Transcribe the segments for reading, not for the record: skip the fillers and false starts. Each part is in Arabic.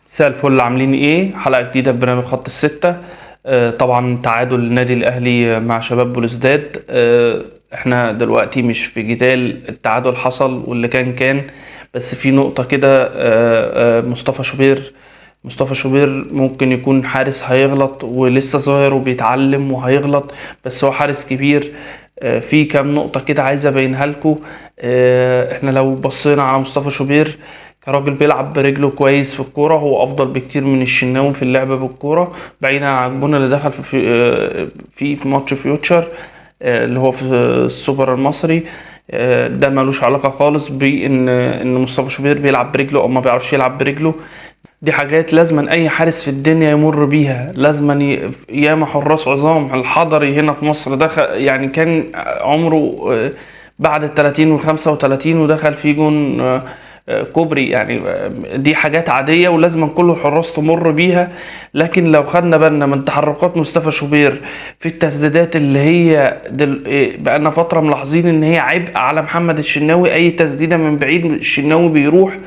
مساء الفل، عاملين ايه؟ حلقة جديدة في برنامج خط الستة. طبعا تعادل النادي الاهلي مع شباب بلوزداد. احنا دلوقتي مش في جدال التعادل حصل واللي كان بس في نقطة كده. مصطفى شوبير ممكن يكون حارس هيغلط ولسه صغير وبيتعلم وهيغلط، بس هو حارس كبير. في كام نقطة كده عايز ابينها لكم. احنا لو بصينا على مصطفى شوبير كراجل بيلعب برجله كويس في الكورة، هو أفضل بكتير من الشناوي في اللعب بالكورة، بعيدا عن الجون اللي دخل في ماتش فيوتشر، اللي هو في السوبر المصري. ده ملوش علاقة خالص بإن مصطفى شوبير بيلعب برجله أو ما بيعرفش يلعب برجله. دي حاجات لازما أي حارس في الدنيا يمر بيها، لازما ياما حراس عظام. الحضري هنا في مصر دخل، يعني كان عمره بعد ال30 وال35 ودخل فيه جون كوبري. يعني دي حاجات عادية ولازم كل الحراس تمر بيها. لكن لو خدنا بالنا من تحركات مصطفى شوبير في التسديدات اللي هي بقالنا فترة ملاحظين ان هي عبء على محمد الشناوي. اي تسديدة من بعيد الشناوي بيروح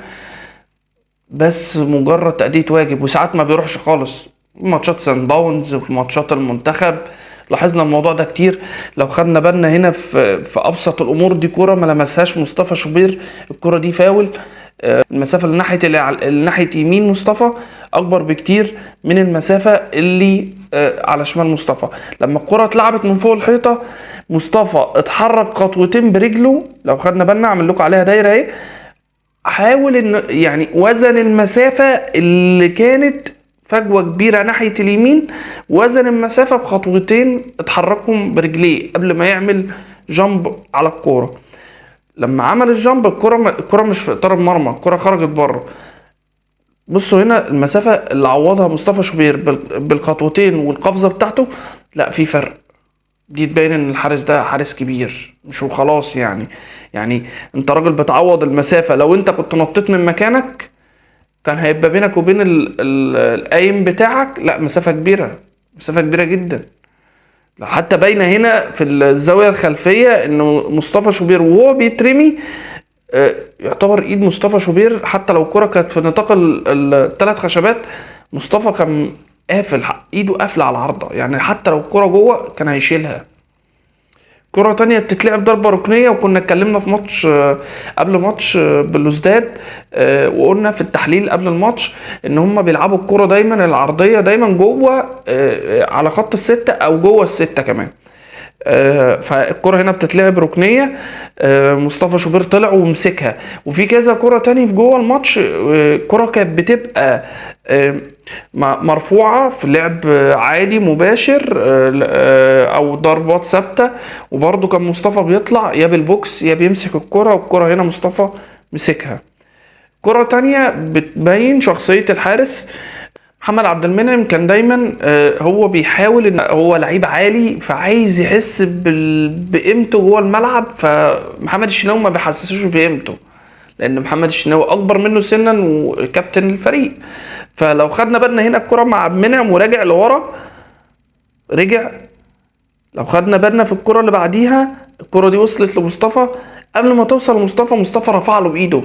بس مجرد تأدية واجب، وساعات ما بيروحش خالص. ماتشات سان داونز وفي ماتشات المنتخب لاحظنا الموضوع ده كتير. لو خدنا بالنا هنا في ابسط الامور، دي كوره ما لمسهاش مصطفى شوبير، الكوره دي فاول. المسافه اللي ناحيه يمين مصطفى اكبر بكتير من المسافه اللي على شمال مصطفى. لما الكوره اتلعبت من فوق الحيطه، مصطفى اتحرك خطوتين برجله. لو خدنا بالنا اعمل لكم عليها دايره اهي، حاول ان يعني وزن المسافة اللي كانت فجوة كبيرة ناحية اليمين، وزن المسافة بخطوتين اتحركهم برجليه قبل ما يعمل جامب على الكورة. لما عمل الجامب الكورة مش في اطار المرمى، الكورة خرجت بره. بصوا هنا المسافة اللي عوضها مصطفى شوبير بالخطوتين والقفزة بتاعته، لا في فرق. دي تبين ان الحارس ده حارس كبير مش وخلاص. يعني انت راجل بتعوض المسافة. لو انت كنت نطيت من مكانك كان هيبقى بينك وبين القايم بتاعك لا مسافة كبيرة، مسافة كبيرة جدا. حتى باينة هنا في الزاوية الخلفية انه مصطفى شوبير وهو بيترمي، يعتبر ايد مصطفى شوبير حتى لو الكرة كانت في نطاق الثلاث خشبات، مصطفى كان قافل ايده قافلة على العارضة. يعني حتى لو الكرة جوه كان هيشيلها. كرة تانية بتتلعب ضربة ركنية، وكنا اتكلمنا في ماتش قبل ماتش بلوزداد، وقلنا في التحليل قبل الماتش ان هم بيلعبوا الكرة دايما العرضية دايما جوه على خط الستة او جوه الستة كمان. فالكرة هنا بتتلعب ركنية. مصطفى شوبير طلع ومسكها. وفي كذا كرة تاني في جوه الماتش، كرة كانت بتبقى مرفوعة في لعب عادي مباشر، او ضربات ثابتة، وبرضه كان مصطفى بيطلع يا بالبوكس يا بيمسك الكرة، والكرة هنا مصطفى مسكها. كرة تانية بتبين شخصية الحارس. محمد عبد المنعم كان دايما هو بيحاول ان هو لعيب عالي، فعايز يحس بقيمته جوه الملعب. فمحمد الشناوي ما بيحسسوش بقيمته، لان محمد الشناوي اكبر منه سنا وكابتن الفريق. فلو خدنا بالنا هنا الكرة مع عبد المنعم وراجع لورا، رجع. لو خدنا بالنا في الكرة اللي بعديها، الكرة دي وصلت لمصطفى. قبل ما توصل لمصطفى، مصطفى رفع له بايده،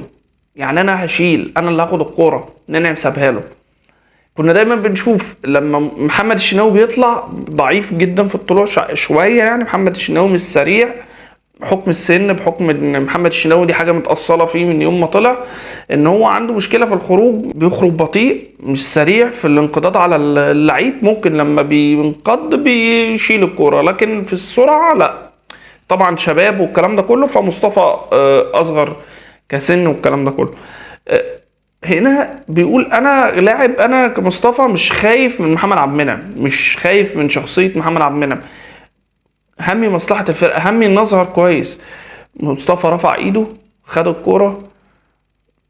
يعني انا هشيل، انا اللي هاخد الكرة. منعم سابها له. كنا دايما بنشوف لما محمد الشناوي بيطلع ضعيف جدا في الطلوع شويه. يعني محمد الشناوي مش سريع بحكم السن، بحكم ان محمد الشناوي دي حاجه متاصله فيه من يوم ما طلع، ان هو عنده مشكله في الخروج، بيخرج بطيء مش سريع في الانقضاض على اللعيب. ممكن لما بينقض بيشيل الكوره، لكن في السرعه لا. طبعا شباب والكلام ده كله، فمصطفى اصغر كسن والكلام ده كله. هنا بيقول انا لاعب، انا كمصطفى مش خايف من محمد عبد المنعم، مش خايف من شخصيه محمد عبد المنعم، همي مصلحه الفرقه، همي ان اظهر كويس. مصطفى رفع ايده خد الكوره.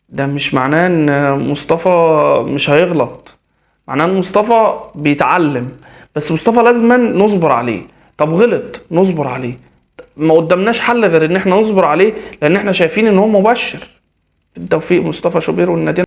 ده مش معناه ان مصطفى مش هيغلط، معناه ان مصطفى بيتعلم. بس مصطفى لازما نصبر عليه. طب غلط نصبر عليه، ما قدامناش حل غير ان احنا نصبر عليه، لان احنا شايفين ان هو مبشر. التوفيق مصطفى شوبير والنادي.